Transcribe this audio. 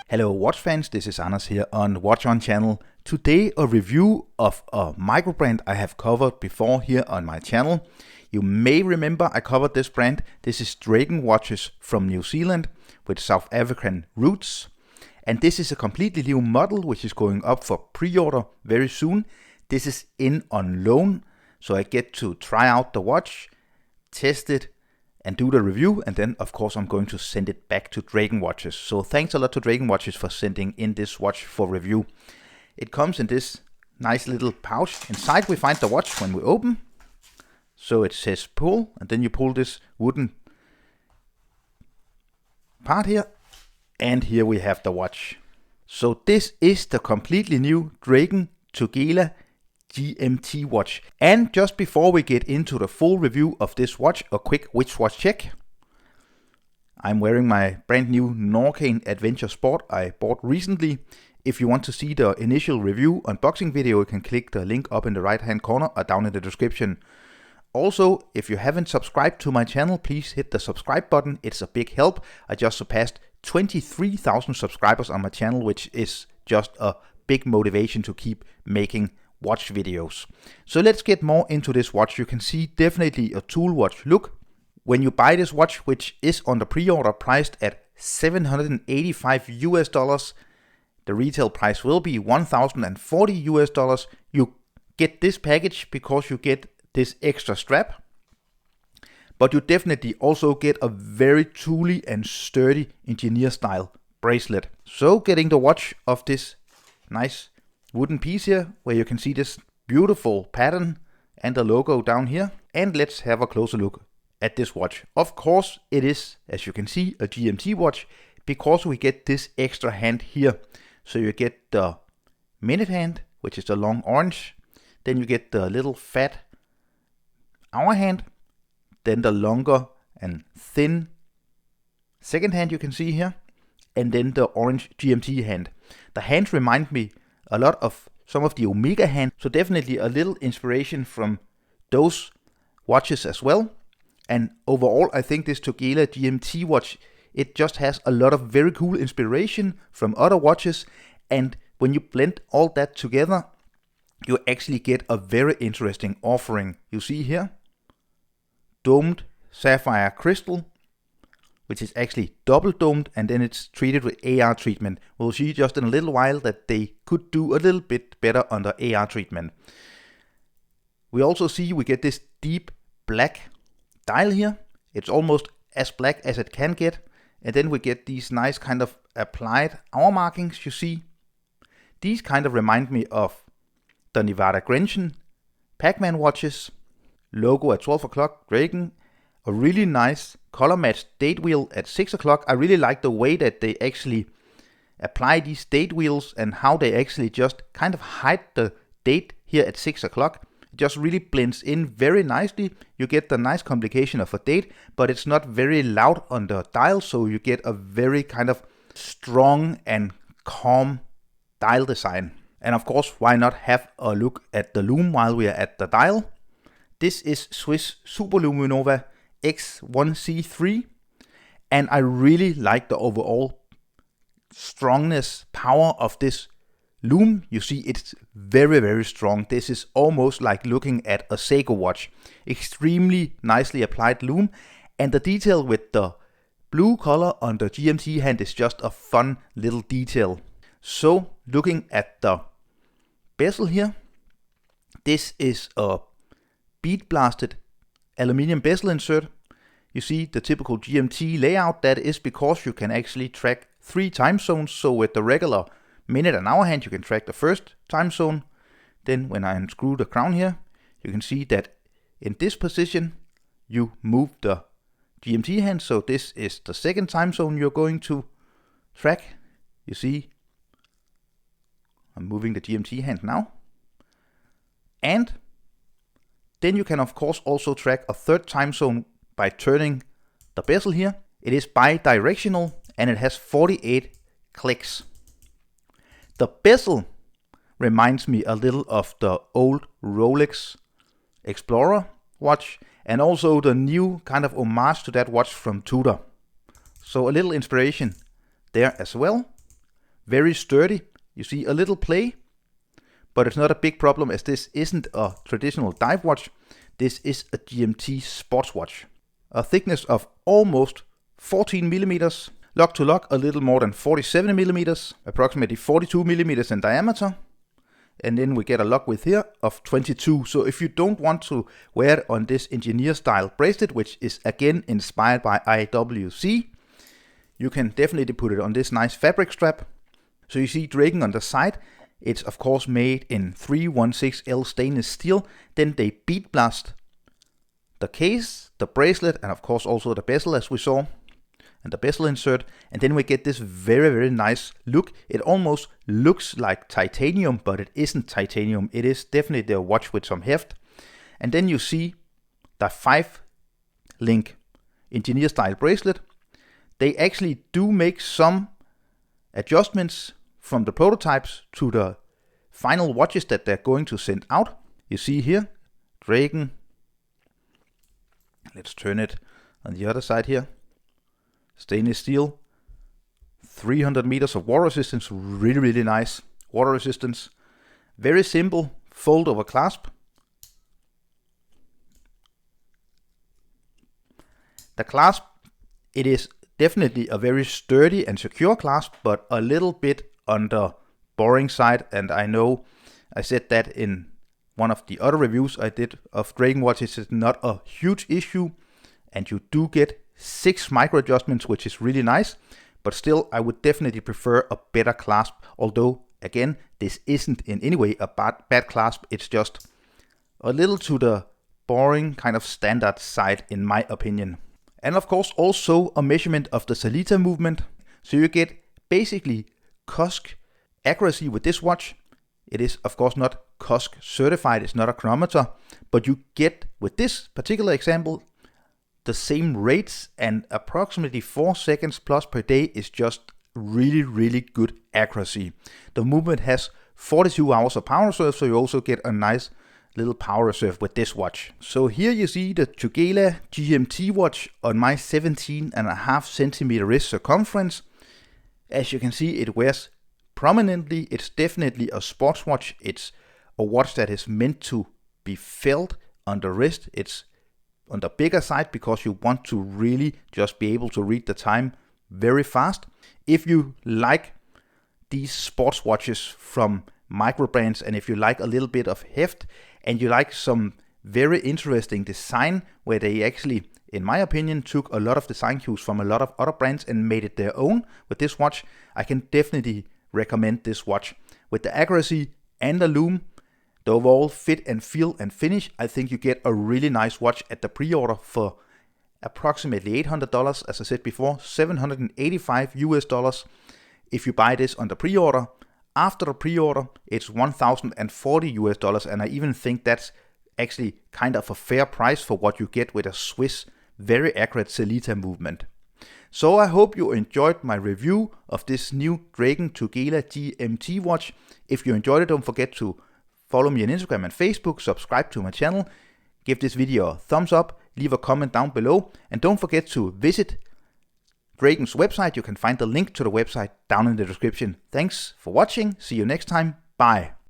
Hello watch fans, this is Anders here on Watch On channel. Today a review of a micro brand I have covered before here on my channel. You may remember I covered this brand. This is Draken Watches from New Zealand with South African roots. And this is a completely new model which is going up for pre-order very soon. This is in on loan, so I get to try out the watch, test it, and do the review, and then of course I'm going to send it back to Draken Watches. So thanks a lot to Draken Watches for sending in this watch for review. It comes in this nice little pouch. Inside we find the watch when we open. So it says pull, and then you pull this wooden part here, and here we have the watch. So this is the completely new Draken Tugela GMT watch. And just before we get into the full review of this watch, a quick wristwatch check. I'm wearing my brand new NORQAIN Adventure Sport I bought recently. If you want to see the initial review unboxing video, you can click the link up in the right hand corner or down in the description. Also, if you haven't subscribed to my channel, please hit the subscribe button. It's a big help. I just surpassed 23,000 subscribers on my channel, which is just a big motivation to keep making watch videos. So let's get more into this watch. You can see definitely a tool watch look. When you buy this watch, which is on the pre-order priced at $785 US, the retail price will be $1,040 US. You get this package because you get this extra strap, but you definitely also get a very tooly and sturdy engineer style bracelet. So getting the watch of this nice wooden piece here, where you can see this beautiful pattern and the logo down here. And let's have a closer look at this watch. Of course it is, as you can see, a GMT watch, because we get this extra hand here. So you get the minute hand, which is the long orange, then you get the little fat hour hand, then the longer and thin second hand you can see here, and then the orange GMT hand. The hands remind me a lot of some of the Omega hand, so definitely a little inspiration from those watches as well. And overall I think this Tugela GMT watch, it just has a lot of very cool inspiration from other watches, and when you blend all that together, you actually get a very interesting offering. You see here, domed sapphire crystal, which is actually double domed, and then it's treated with AR treatment. We'll see just in a little while that they could do a little bit better on the AR treatment. We also see we get this deep black dial here. It's almost as black as it can get. And then we get these nice kind of applied hour markings, you see. These kind of remind me of the Nevada Grenchen Pac-Man watches. Logo at 12 o'clock, Draken. A really nice color matched date wheel at 6 o'clock. I really like the way that they actually apply these date wheels and how they actually just kind of hide the date here at 6 o'clock. It just really blends in very nicely. You get the nice complication of a date, but it's not very loud on the dial, so you get a very kind of strong and calm dial design. And of course, why not have a look at the lume while we are at the dial. This is Swiss Superluminova X1C3, and I really like the overall strongness, power of this lume. You see it's very, very strong. This is almost like looking at a Seiko watch. Extremely nicely applied lume, and the detail with the blue color on the GMT hand is just a fun little detail. So looking at the bezel here, this is a bead blasted aluminium bezel insert. You see the typical GMT layout. That is because you can actually track 3 time zones. So with the regular minute and hour hand, you can track the first time zone. Then when I unscrew the crown here, you can see that in this position, you move the GMT hand. So this is the second time zone you're going to track. You see, I'm moving the GMT hand now. And then you can of course also track a third time zone by turning the bezel here. It is bi-directional and it has 48 clicks. The bezel reminds me a little of the old Rolex Explorer watch, and also the new kind of homage to that watch from Tudor. So a little inspiration there as well. very sturdy. You see a little play, but it's not a big problem as this isn't a traditional dive watch. This is a GMT sports watch. A thickness of almost 14 millimeters. Lock to lock a little more than 47 millimeters, approximately 42 millimeters in diameter. And then we get a lock width here of 22. So if you don't want to wear it on this engineer style bracelet, which is again inspired by IWC, you can definitely put it on this nice fabric strap. So you see Draken on the side. It's of course made in 316L stainless steel. Then they bead blast the case, the bracelet, and of course also the bezel as we saw, and the bezel insert. And then we get this very, very nice look. It almost looks like titanium, but it isn't titanium. It is definitely a watch with some heft. And then you see the 5-link engineer style bracelet. They actually do make some adjustments from the prototypes to the final watches that they're going to send out. You see here, Draken. Let's turn it on the other side here. Stainless steel, 300 meters of water resistance, really, really nice water resistance. Very simple fold over clasp. The clasp, it is definitely a very sturdy and secure clasp, but a little bit on the boring side. And I know I said that in one of the other reviews I did of Draken watches. It's not a huge issue, and you do get 6 micro adjustments, which is really nice, but still I would definitely prefer a better clasp. Although again, this isn't in any way a bad clasp, it's just a little to the boring kind of standard side in my opinion. And of course also a measurement of the salita movement, so you get basically COSC accuracy with this watch. It is of course not COSC certified, it's not a chronometer, but you get with this particular example the same rates, and approximately 4 seconds plus per day is just really, really good accuracy. The movement has 42 hours of power reserve, so you also get a nice little power reserve with this watch. So here you see the Tugela GMT watch on my 17.5 centimeter wrist circumference. As you can see, it wears prominently. It's definitely a sports watch. It's a watch that is meant to be felt on the wrist. It's on the bigger side because you want to really just be able to read the time very fast. If you like these sports watches from micro brands, and if you like a little bit of heft, and you like some very interesting design where they actually, in my opinion, took a lot of design cues from a lot of other brands and made it their own with this watch, I can definitely recommend this watch. With the accuracy and the lume, the overall fit and feel and finish, I think you get a really nice watch at the pre-order for approximately $800. As I said before, $785 US if you buy this on the pre-order. After the pre-order, it's $1,040 US, and I even think that's actually kind of a fair price for what you get with a Swiss very accurate salita movement. So I hope you enjoyed my review of this new Draken Tugela GMT watch. If you enjoyed it, don't forget to follow me on Instagram and Facebook, subscribe to my channel, give this video a thumbs up, leave a comment down below, and don't forget to visit Draken's website. You can find the link to the website down in the description. Thanks for watching. See you next time. Bye.